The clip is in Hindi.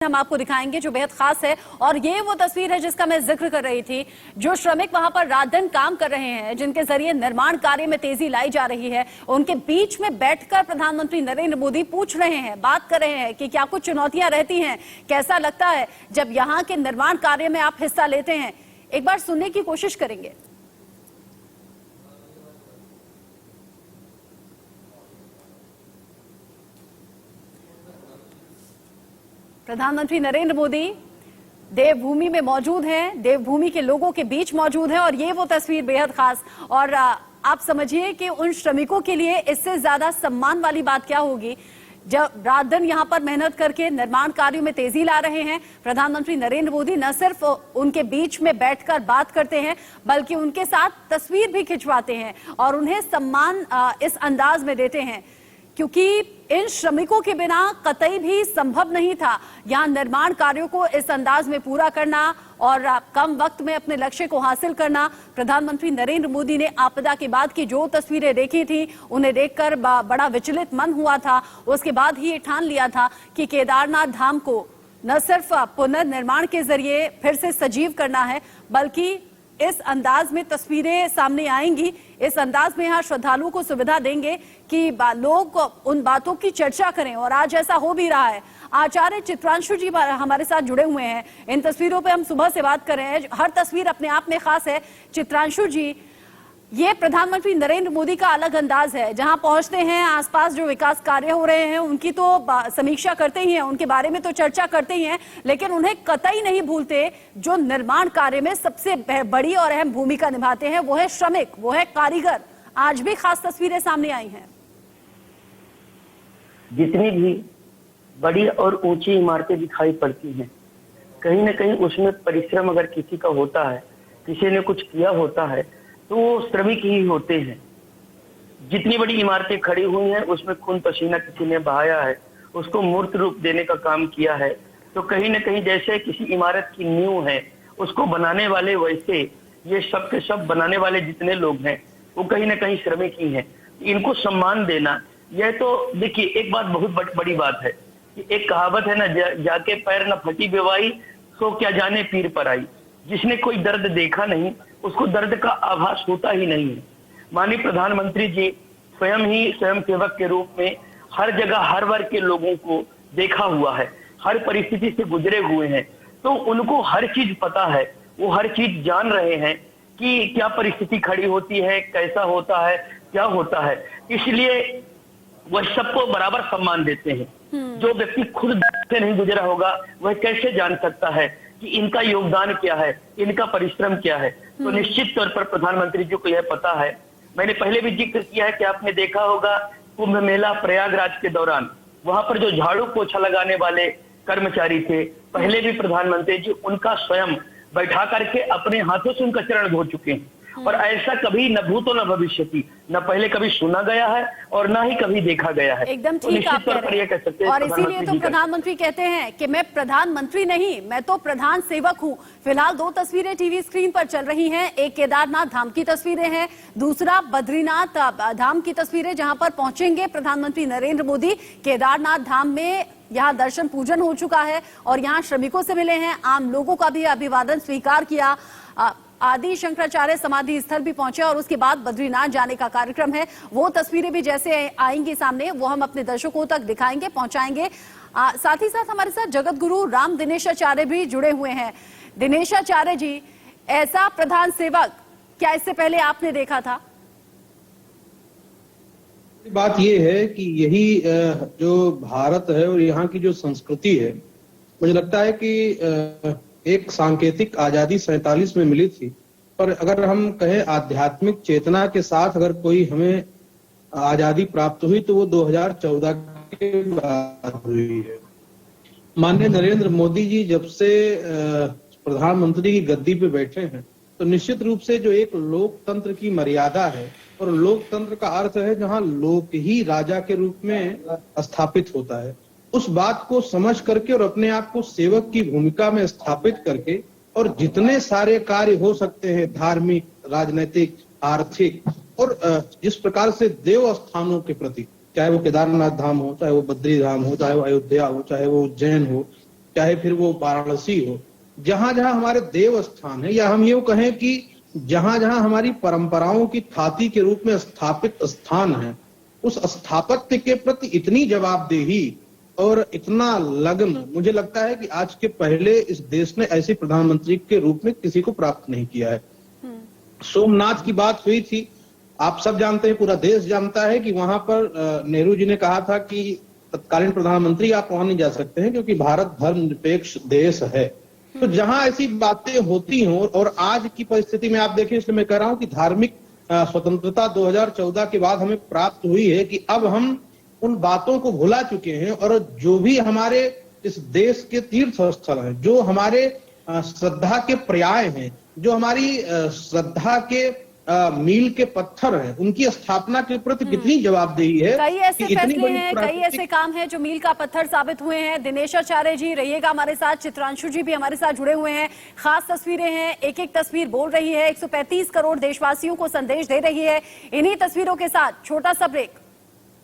हम आपको दिखाएंगे जो बेहद खास है। और ये वो तस्वीर है जिसका मैं जिक्र कर रही थी। जो श्रमिक वहां पर रात दिन काम कर रहे हैं, जिनके जरिए निर्माण कार्य में तेजी लाई जा रही है, उनके बीच में बैठकर प्रधानमंत्री नरेंद्र मोदी पूछ रहे हैं, बात कर रहे हैं कि क्या कुछ चुनौतियां रहती हैं, कैसा लगता है जब यहाँ के निर्माण कार्य में आप हिस्सा लेते हैं। एक बार सुनने की कोशिश करेंगे। प्रधानमंत्री नरेंद्र मोदी देवभूमि में मौजूद हैं, देवभूमि के लोगों के बीच मौजूद हैं और ये वो तस्वीर बेहद खास। और आप समझिए कि उन श्रमिकों के लिए इससे ज्यादा सम्मान वाली बात क्या होगी जब रात दिन यहां पर मेहनत करके निर्माण कार्यों में तेजी ला रहे हैं। प्रधानमंत्री नरेंद्र मोदी न सिर्फ उनके बीच में बैठकर बात करते हैं बल्कि उनके साथ तस्वीर भी खिंचवाते हैं और उन्हें सम्मान इस अंदाज में देते हैं, क्योंकि इन श्रमिकों के बिना कतई भी संभव नहीं था यहां निर्माण कार्यों को इस अंदाज में पूरा करना और कम वक्त में अपने लक्ष्य को हासिल करना। प्रधानमंत्री नरेंद्र मोदी ने आपदा के बाद की जो तस्वीरें देखी थी, उन्हें देखकर बड़ा विचलित मन हुआ था। उसके बाद ही ये ठान लिया था कि केदारनाथ धाम को न सिर्फ पुनर्निर्माण के जरिए फिर से सजीव करना है, बल्कि इस अंदाज में तस्वीरें सामने आएंगी, इस अंदाज में यहाँ श्रद्धालुओं को सुविधा देंगे कि लोग उन बातों की चर्चा करें। और आज ऐसा हो भी रहा है। आचार्य चित्रांशु जी हमारे साथ जुड़े हुए हैं। इन तस्वीरों पे हम सुबह से बात कर रहे हैं, हर तस्वीर अपने आप में खास है। चित्रांशु जी, ये प्रधानमंत्री नरेंद्र मोदी का अलग अंदाज है। जहां पहुंचते हैं, आसपास जो विकास कार्य हो रहे हैं उनकी तो समीक्षा करते ही हैं, उनके बारे में तो चर्चा करते ही हैं, लेकिन उन्हें कतई नहीं भूलते जो निर्माण कार्य में सबसे बड़ी और अहम भूमिका निभाते हैं, वो है श्रमिक, वो है कारीगर। आज भी खास तस्वीरें सामने आई हैं। जितनी भी बड़ी और ऊंची इमारतें दिखाई पड़ती हैं, कहीं ना कहीं उसमें परिश्रम अगर किसी का होता है, किसी ने कुछ किया होता है, तो वो श्रमिक ही होते हैं। जितनी बड़ी इमारतें खड़ी हुई हैं उसमें खून पसीना किसी ने बहाया है, उसको मूर्त रूप देने का काम किया है। तो कहीं ना कहीं जैसे किसी इमारत की नींव है, उसको बनाने वाले वैसे ये सब के सब बनाने वाले जितने लोग हैं वो कहीं ना कहीं श्रमिक ही हैं। इनको सम्मान देना, यह तो देखिए एक बात बहुत बड़ी बात है कि एक कहावत है ना, जाके पैर न फटी बेवाई सो क्या जाने पीर पर आई। जिसने कोई दर्द देखा नहीं उसको दर्द का आभास होता ही नहीं है। माननीय प्रधानमंत्री जी स्वयं ही स्वयं सेवक के रूप में हर जगह हर वर्ग के लोगों को देखा हुआ है, हर परिस्थिति से गुजरे हुए हैं, तो उनको हर चीज पता है, वो हर चीज जान रहे हैं कि क्या परिस्थिति खड़ी होती है, कैसा होता है, क्या होता है। इसलिए वह सबको बराबर सम्मान देते हैं। जो व्यक्ति खुद से नहीं गुजरा होगा वह कैसे जान सकता है कि इनका योगदान क्या है, इनका परिश्रम क्या है। तो निश्चित तौर पर प्रधानमंत्री जी को यह पता है। मैंने पहले भी जिक्र किया है कि आपने देखा होगा कुंभ मेला प्रयागराज के दौरान वहां पर जो झाड़ू पोछा लगाने वाले कर्मचारी थे, पहले भी प्रधानमंत्री जी उनका स्वयं बैठा करके अपने हाथों से उनका चरण धो चुके हैं। और ऐसा कभी न भूतो न भविष्यति, न पहले कभी सुना गया है और न ही कभी देखा गया है। एकदम ठीक आप कह रहे हैं। और इसीलिए तो प्रधानमंत्री कहते हैं कि मैं प्रधानमंत्री नहीं, मैं तो प्रधान सेवक हूं। फिलहाल दो तस्वीरें टीवी स्क्रीन पर चल रही हैं। एक केदारनाथ धाम की तस्वीरें हैं, दूसरा बद्रीनाथ धाम की तस्वीरें, जहां पर पहुंचेंगे प्रधानमंत्री नरेंद्र मोदी। केदारनाथ धाम में यहाँ दर्शन पूजन हो चुका है और यहाँ श्रमिकों से मिले हैं, आम लोगों का भी अभिवादन स्वीकार किया। आदि शंकराचार्य समाधि स्थल भी पहुंचे और उसके बाद बद्रीनाथ जाने का कार्यक्रम है। वो तस्वीरें भी जैसे आएंगी सामने वो हम अपने दर्शकों तक दिखाएंगे, पहुंचाएंगे। साथ ही साथ हमारे साथ जगत गुरु राम दिनेशाचार्य भी जुड़े हुए हैं। दिनेशाचार्य जी, ऐसा प्रधान सेवक क्या इससे पहले आपने देखा था? बात यह है कि यही जो भारत है और यहाँ की जो संस्कृति है, मुझे लगता है कि एक सांकेतिक आजादी 47 में मिली थी, पर अगर हम कहें आध्यात्मिक चेतना के साथ अगर कोई हमें आजादी प्राप्त हुई तो वो 2014 के बाद हुई है। माननीय नरेंद्र मोदी जी जब से प्रधानमंत्री की गद्दी पे बैठे हैं, तो निश्चित रूप से जो एक लोकतंत्र की मर्यादा है, और लोकतंत्र का अर्थ है जहां लोक ही राजा के रूप में स्थापित होता है, उस बात को समझ करके और अपने आप को सेवक की भूमिका में स्थापित करके और जितने सारे कार्य हो सकते हैं धार्मिक, राजनीतिक, आर्थिक और जिस प्रकार से देव स्थानों के प्रति, चाहे वो केदारनाथ धाम हो, चाहे वो बद्री धाम हो, चाहे वो अयोध्या हो, चाहे वो उज्जैन हो, चाहे फिर वो वाराणसी हो, जहां जहां हमारे देव स्थान है, या हम यूं कहें कि जहां जहां हमारी परंपराओं की थाती के रूप में स्थापित स्थान है, उस स्थापत्य के प्रति इतनी जवाबदेही और इतना लगन मुझे लगता है कि आज के पहले इस देश ने ऐसे प्रधानमंत्री के रूप में किसी को प्राप्त नहीं किया है। सोमनाथ की बात हुई थी, आप सब जानते हैं, पूरा देश जानता है कि वहां पर नेहरू जी ने कहा था कि तत्कालीन प्रधानमंत्री आप वहां नहीं जा सकते हैं क्योंकि भारत धर्मनिरपेक्ष देश है। तो जहां ऐसी बातें होती हों, और आज की परिस्थिति में आप देखें, इसलिए मैं कह रहा हूं कि धार्मिक स्वतंत्रता 2014 के बाद हमें प्राप्त हुई है कि अब हम उन बातों को भुला चुके हैं, और जो भी हमारे इस देश के तीर्थ स्थल हैं, जो हमारे श्रद्धा के पर्याय हैं, जो हमारी श्रद्धा के मील के पत्थर हैं, उनकी स्थापना के प्रति कितनी जवाबदेही है। कई ऐसे फैसले हैं, कई ऐसे काम हैं जो मील का पत्थर साबित हुए हैं। दिनेशाचार्य जी रहिएगा हमारे साथ, चित्रांशु जी भी हमारे साथ जुड़े हुए हैं। खास तस्वीरें हैं, एक एक तस्वीर बोल रही है, 135 करोड़ देशवासियों को संदेश दे रही है। इन्हीं तस्वीरों के साथ छोटा सा ब्रेक।